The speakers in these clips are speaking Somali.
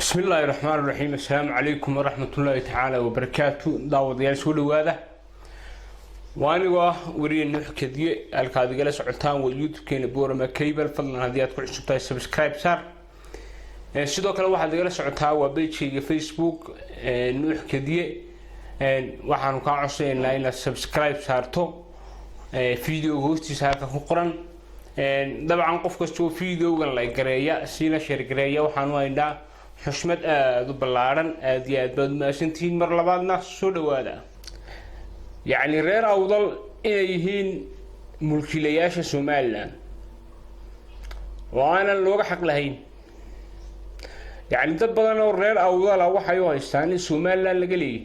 بسم الله الرحمن الرحيم. السلام عليكم ورحمة الله تعالى وبركاته. داود يا سولو هذا وأنا وري إنه كذي الكادي جلس عتان واليوتيوب كين بورا ما كيبل فضلا هذه تكون شفتها سبسكرايب صار شدوا كل واحد جلس عتان وبيجي فيسبوك إنه كذي وحنا كان عصين لنا سبسكرايب صارتو فيديو هوستي صار كقرن طبعا قف كستو فيديو ولا يقرأ سينا شير قرأ وحنا ويندا حشمت بلارن أديات بعد ما سنتين مر لبعضنا سود هذا يعني غير أفضل إيهين ملكيلياش سومالان وأنا اللوجا حق لهين يعني تبغى غير أفضل أو حيوان ثاني سومالان لقلي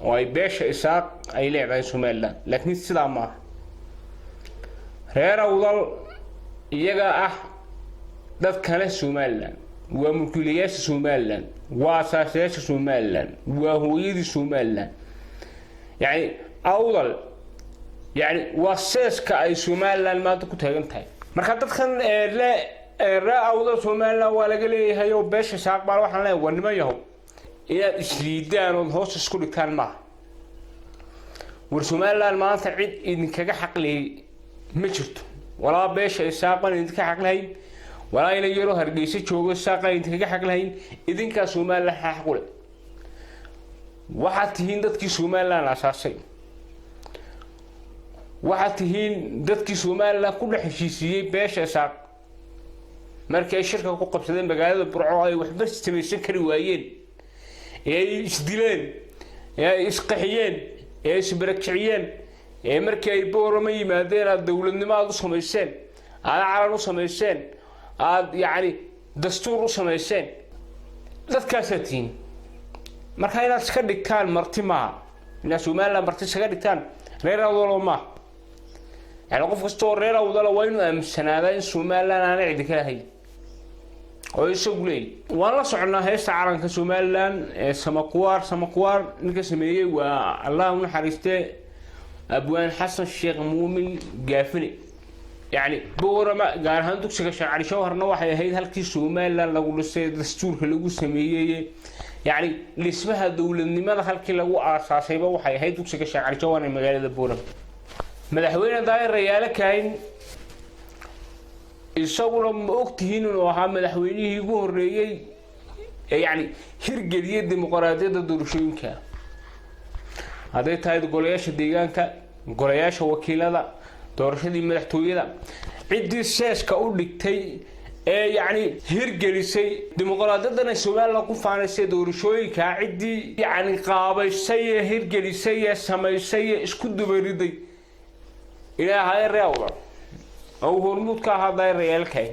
ويبيش إساق أي لعبة سومالان لكن السلامة غير أفضل يجا ده كان سومالان وملكيلياش سومالان وأساسياش سومالان وهويدي سومالان يعني أول يعني واساس كأي سومالان ما تكون تهجنتها مركز تدخل لا أول سومالان ولا قلي هيو باش ساق بار وحنا ونما يهو إلى إسليدان والهوس سكول كان معه ورسومالان ما تعيد إن كجا حق لي مجرد ولا باش ساق إن كجا حق لهين ولا إلى يروح هرجيسي شوق ساق إن كجا حق لهين إذن كسومالان حقوله waxaad tihiin dadkii Soomaaliland asaasay waxaad tihiin dadkii Soomaaliland ku dhaxishiisiyay beesha saaq markay shirka ku qabsadeen magaalada Burco ay waxba sameeysan kari waayeen ay isdileen ay isqaxiyeen ay isbarakiciyeen ay markay ay boorama yimaadeen aad dawladnimada u sameeyeen aad calan u sameeyeen aad yaani dastuur u sameeyeen dadkaasatiin marka inaad iska dhigtaan marti ma ina Soomaaliland marti iska dhigtaan reer awdal ma yani qof kasta oo reer awdal waa inuu aaminsanaado in Soomaaliland aan cid ka lahayn oo isagu leeyahay waan la soconaa heesta calanka Soomaaliland ee samakuwar ninka sameeyay waa Allah u naxariistay abwaan Xasan Sheekh Muumin Gaafini يعني بورما قال هندوك شغال شهرنا waxay ahayd halkii Soomaaliland lagu dhisay dastuurka lagu sameeyay يعني اللي اسمها دولة النماذج هالكي لو أساسي بقى وحي هاي دوك سكشة على جوان المجال البورم مدحوينا داير رجالة كاين يصوروا مؤكتين إنه هم مدحويني يقول رجال يعني هرجلية ديمقراطية الدروشين كا هذا تايد قلياش الديجان كا قلياش وكيل هذا دورش دي مدحوية ده عدي الساس كأقول لك تي يعني هرجليسي ديمقراطية Soomaaliland ku faanaysa doorashooyinka cidii yani qaabaysay hirgelisay samaysay isku dubariday ilaahay reewda oo hormuud ka haday reelkay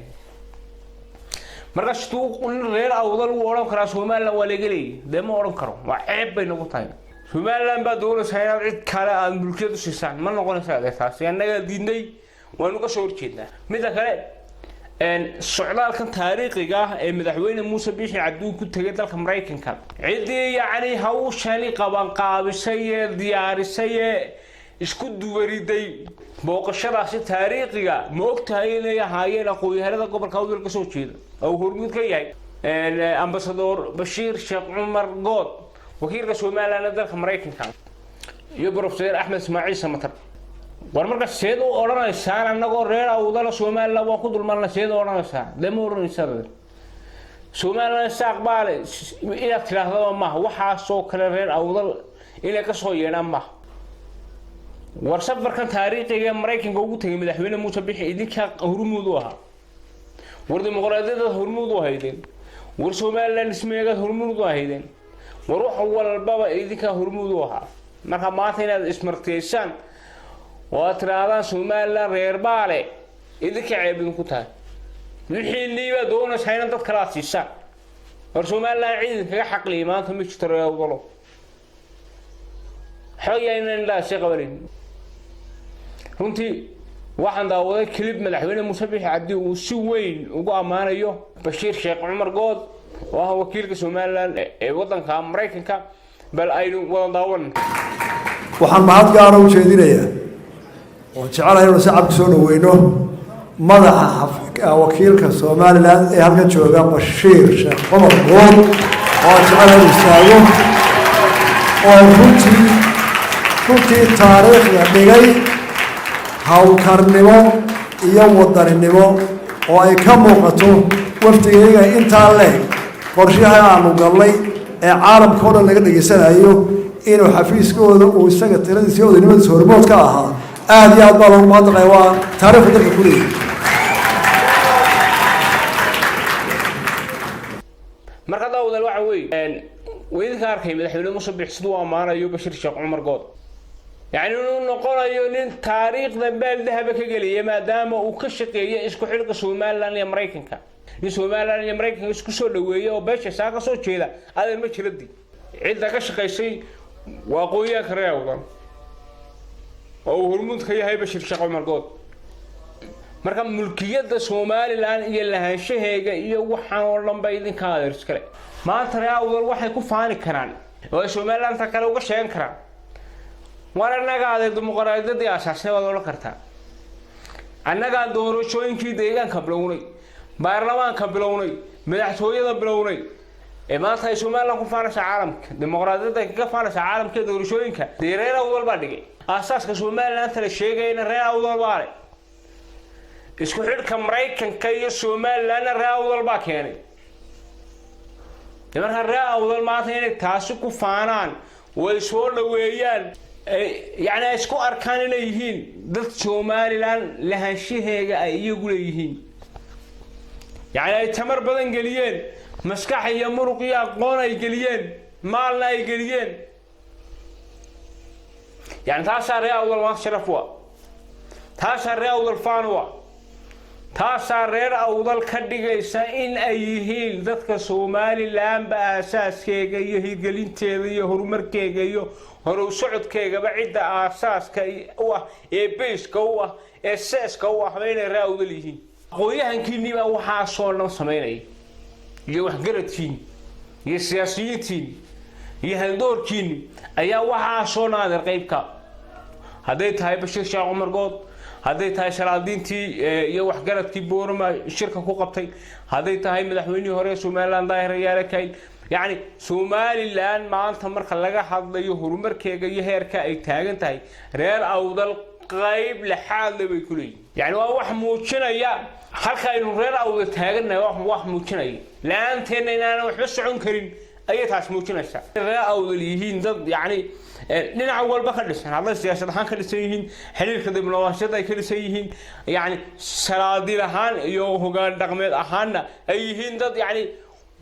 markaas tuu reer awdal u oran kara Soomaaliland waa laga leeyahay dema oran karo waa ceeb bay nagu tahay Soomaaliland baa doonaysa inaad cid kale aad mulkiyadu siisaan ma noqonaysa taas anaga diinay waanu ka soo horjeednaa mid kale السعودال كان تاريخي جاه مدحوين موسى بيحي عدو كنت جد لك أمريكان كان عدي يعني هوش هني قابل سيء ديار سيء إسكود وريدي بوق الشرع سي تاريخي جاه موقت هاي نقوي هذا قبل كودر كسوتشيد أو هرمود كياي الأمباسادور بشير شيخ عمر قط وكيل كسومالي لك أمريكان كان يبروفيسور أحمد إسماعيل سمتر warmarka seedo oranaysan anagoo reer awdal Soomaaliland waa ku dulmarna seedo oranaysan demo oranaysan Soomaaliland saaqbaale ila tiraahdo ma waxa soo kale reer awdal ila ka soo yeedhan ma war safarkan taariikhiga Mareykanka ugu tagay madaxweyne Muuse Biixi idinka hormuud u ahaa war dimuqraadiyada hormuud u ahaydeen war Soomaaliland ismeega hormuud u ahaydeen war wax walba idinka hormuud u ahaa marka maanta inaad ismartiyaysan وأتراضان Soomaaliland reer baale idinka ceebin ku tahay wixii liiba doonaysa inaan dad kala siisa war Soomaaliland ciidan kaga xaqlii maanta ma jirto reer awdal xogayna la shaqabalin runtii waxaan daawaday clip madaxweyne Muuse Biixi Cabdi uu si weyn ugu amaanayo Bashiir Sheekh Cumar Good oo ah wakiilka Soomaaliland ee wadanka Mareykanka bal aynu wada daawan waxaan mahad gaar ah u jeedinayaa oo jecelahay inuu shacabka soo dhaweeyno madaxa wakiilka Somaliland ee halka jooga Bashiir Sheekh Omar Good oo jecel istaago oo runtii taariikhda dhigay hawlkarnimo iyo wadaninimo oo ay ka muuqato waftigayga intaa leh qorshaha aanu galnay ee caalamka oo dhan laga dhageysanayo inuu xafiiskooda uu isaga tiradiisa odaynimadiisa hormood ka ahaa aad iyo aad baa loogu mahadnaqay waa taariikhda dalka ku leeyahay marka dawladda waxa weydinka arkay madaxweyne Muuse Biixi uu amaanayo Bashiir Sheekh Umar Good يعني إنه نقولنا إن تاريخ ذبال ذهب كجلية ما دام وكشقية إسكو حلق سومالان أمريكان كا سومالان أمريكان إسكو سولوية وباش ساق صوت كذا هذا المشكلة دي عندك كشقي شيء وقوية كرياوضا أو هرمون خيا هاي Bashiir Sheekh Umar Good مركب ملكية سومالان يلا هالشيء يوحنا والله بيدين كادرس كله ما ترى أول واحد كفاني كران وسومالان تكلوا كشين كران وأنا قاعد الديمقراطية دي أساسها ولا كرتها أنا قاعد دورو شوين كي ديجان كبلوني بارلمان كبلوني مدحتوية كبلوني ما تهي سومالان كفانة عالم الديمقراطية دي كفانة عالم كده دورو شوين كا ديرينا أول بعدين أساس كسومالان أنت الشيء جاي نرى أول بعدين إسكو حد كمريكان كي سومالان نرى أول بعد يعني لما نرى أول ما تاني تاسو كفانان ويسول ويان يعني اسكو أركان ليهين ضد سوماليلاند لهالشيء أي يقول ليهين يعني تمر بدن قليين مسكح يمرق يقونا يقليين مالنا يقليين يعني تاسع أول ما شرفوا تاسع أول فانوا تاسع أول كدقيسة إن أيهين ضد سوماليلاند بأساس كيجا يهيقلين تيري هرمر كيجا هرو سعود كيجا بعد أساس كي هو بيس كوا أساس كوا حمين الرأود اللي قوية هنكيني ما هو حاصلنا سميني يوح قرتين يسياسيين يهندور كيني أيها وحاصلنا هذا القيب كا هديت هاي Bashiir Sheekh Umar Good هديت هاي شرادينتي يوح قرت كي بورما الشركة كوقبتي هديت هاي مدحويني هوري سومالان داير ريالكاين يعني سوماليلاند ما أنت مرخ لقى حظ يهرمر كيجا يهركا أي تاجن تاي ريال أوضل قريب لحال بيكولي يعني واحد موتشنا يا حركة إنه ريال أوضل تاجن واحد موتشنا لان تينا أنا وحبس عنكرين أي تاس موتشنا سا ريال أوضل يهين ضد يعني لنا أول بخلص هذا السياسة هان كل سيهين حليل خدم الواسطة كل سيهين يعني سرادي لهان يوهجان دقمت أهانا أيهين ضد يعني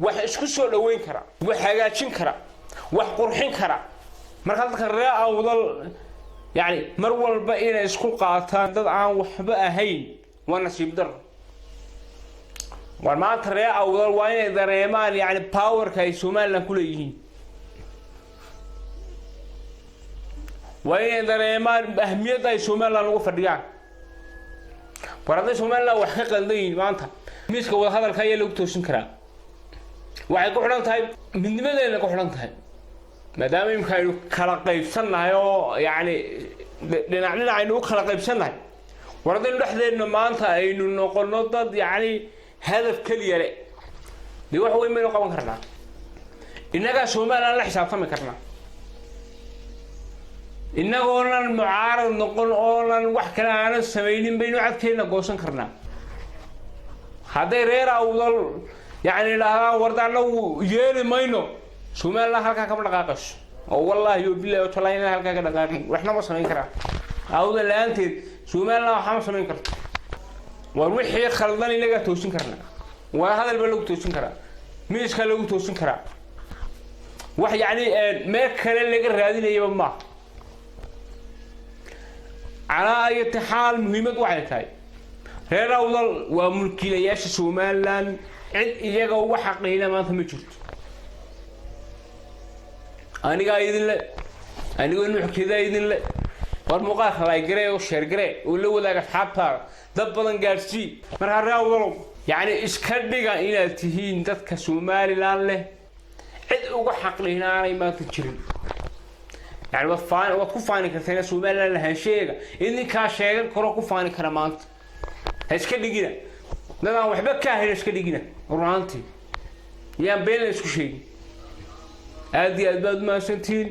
wax isku soo dhaweyn kara wax hagaajin kara wax qurxin kara marka dadka reer awdal yani mar walba inay isku qaataan dad aan waxba ahayn waa nasiib dar war maanta reer awdal waa inay dareemaan yani powerka ay Somaliland ku leeyihiin waa inay dareemaan ahmiyadda ay Somaliland ugu fadhiyaan warada Somaliland wax ka qaldayn maanta miiska wada hadalka ayaa lagu toosin karaa waxay ku xidhan tahay midnimadeena ku xidhan tahay maadaama imkaaynu kala qaybsanahay oo yani dhinacna aynu kala qaybsanahay waradaynu dhexdeedna maanta aynu noqono dad yani hadaf kaliya leh dii wax weyn baynu qaban karnaa innaga Somaliland la xisaabtami karnaa innagoonan mucaarad noqon oonan wax kale aanan samaynin baynu codkeena goosan karnaa hadday reer awdal يعني لا وردنا يلي ماينو Somaliland هالكا كم دقاقش أو والله يبلي وطلعنا هالكا دقاقين وإحنا ما سمين كرا أودا الآن تي Somaliland حام سمين كرا وروحي خلدني لقى توسين كرنا وهذا البلوك توسين كرا ميش خلوه توسين كرا واحد يعني ما كان لقى الرادين يوم ما على أي حال مهمة واحد هاي هنا أودا وملكياش Somaliland iyaga waxa qiina maanta ma jirto aniga idin le aniga inuu xigida idin le war muuqaalka la garay oo share garay oo la wadaaga asxaabta dad badan gaarsii marka raawalo yani iska dhiga inaad tihiin dadka Somaliland leh cid ugu xaqlinaanay maanta jirin يعني وكفاني كثير Somaliland هالشيء إذا كان شيء كرو كفاني كرامات iska dhigina dadaan waxba ka ahayn iska dhigina runtii yaan been isku sheegin aad iyo aad baad maasantiin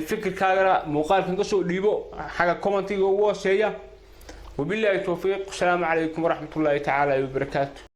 fikirkaagana muuqaalkan ka soo dhiibo xaga commentiga ugu hooseeya wabillahi tawfiiq. Assalaamu calaykum waraxmatullaahi tacaala wabarakaatuh.